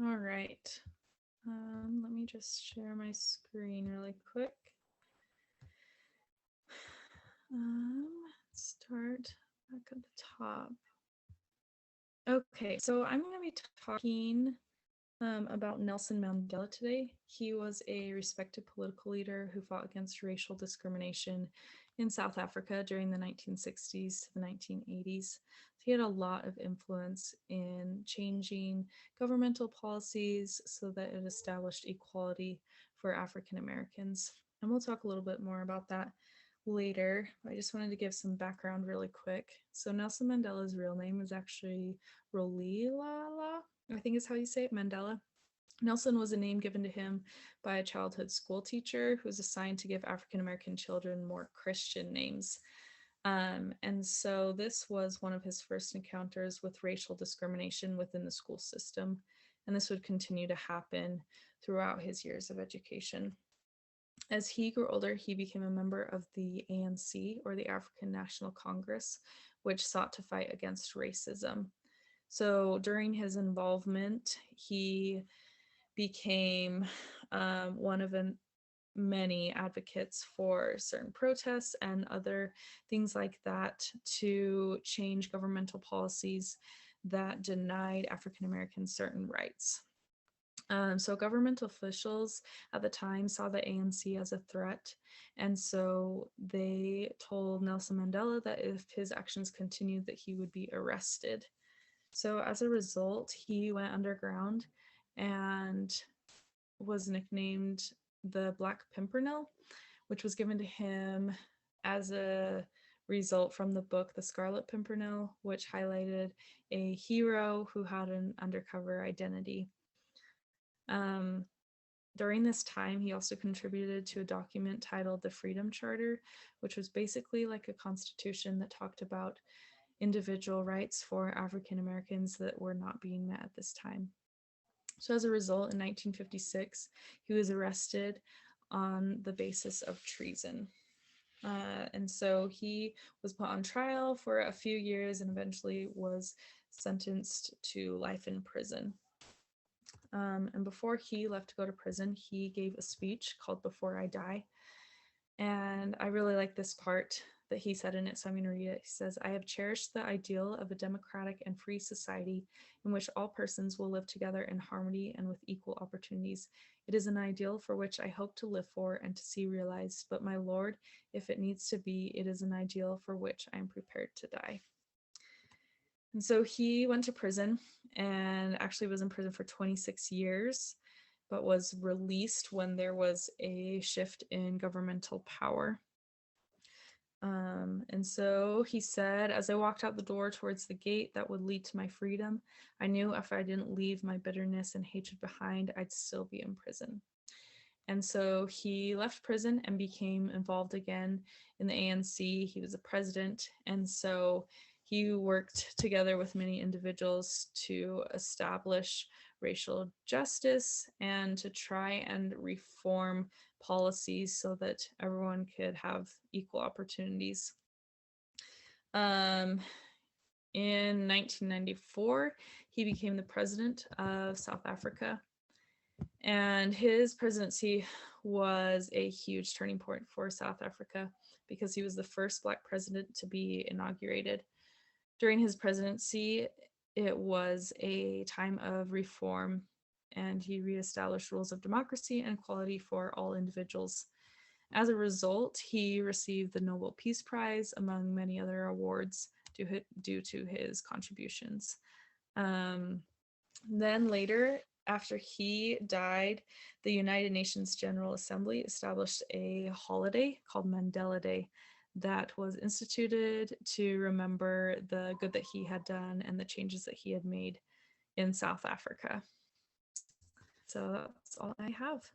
All right. Let me just share my screen really quick. Start back at the top. Okay, so I'm going to be talking about Nelson Mandela today. He was a respected political leader who fought against racial discrimination in South Africa during the 1960s to the 1980s. He had a lot of influence in changing governmental policies so that it established equality for African Americans. And we'll talk a little bit more about that later. I just wanted to give some background really quick. So Nelson Mandela's real name is actually Rolihlahla, I think is how you say it, Mandela. Nelson was a name given to him by a childhood school teacher who was assigned to give African American children more Christian names. And so this was one of his first encounters with racial discrimination within the school system. And this would continue to happen throughout his years of education. As he grew older, he became a member of the ANC, or the African National Congress, which sought to fight against racism. So during his involvement, he became one of many advocates for certain protests and other things like that to change governmental policies that denied African Americans certain rights. So government officials at the time saw the ANC as a threat, and so they told Nelson Mandela that if his actions continued, that he would be arrested. So as a result, he went underground and was nicknamed the Black Pimpernel, which was given to him as a result from the book The Scarlet Pimpernel, which highlighted a hero who had an undercover identity. During this time, he also contributed to a document titled the Freedom Charter, which was basically like a constitution that talked about individual rights for African Americans that were not being met at this time. So as a result, in 1956, he was arrested on the basis of treason. And so he was put on trial for a few years and eventually was sentenced to life in prison. And before he left to go to prison, he gave a speech called Before I Die. And I really like this part that he said in it, so I'm going to read it. He says, "I have cherished the ideal of a democratic and free society in which all persons will live together in harmony and with equal opportunities. It is an ideal for which I hope to live for and to see realized. But my Lord, if it needs to be, it is an ideal for which I am prepared to die." And so he went to prison and actually was in prison for 26 years, but was released when there was a shift in governmental power. And so he said, "As I walked out the door towards the gate that would lead to my freedom, I knew if I didn't leave my bitterness and hatred behind, I'd still be in prison." And so he left prison and became involved again in the ANC. He was a president. And so he worked together with many individuals to establish racial justice and to try and reform policies so that everyone could have equal opportunities. In 1994, he became the president of South Africa. And his presidency was a huge turning point for South Africa because he was the first Black president to be inaugurated. During his presidency, it was a time of reform, and he reestablished rules of democracy and equality for all individuals. As a result, he received the Nobel Peace Prize, among many other awards, due to his contributions. Then later, after he died, the United Nations General Assembly established a holiday called Mandela Day that was instituted to remember the good that he had done and the changes that he had made in South Africa. So that's all I have.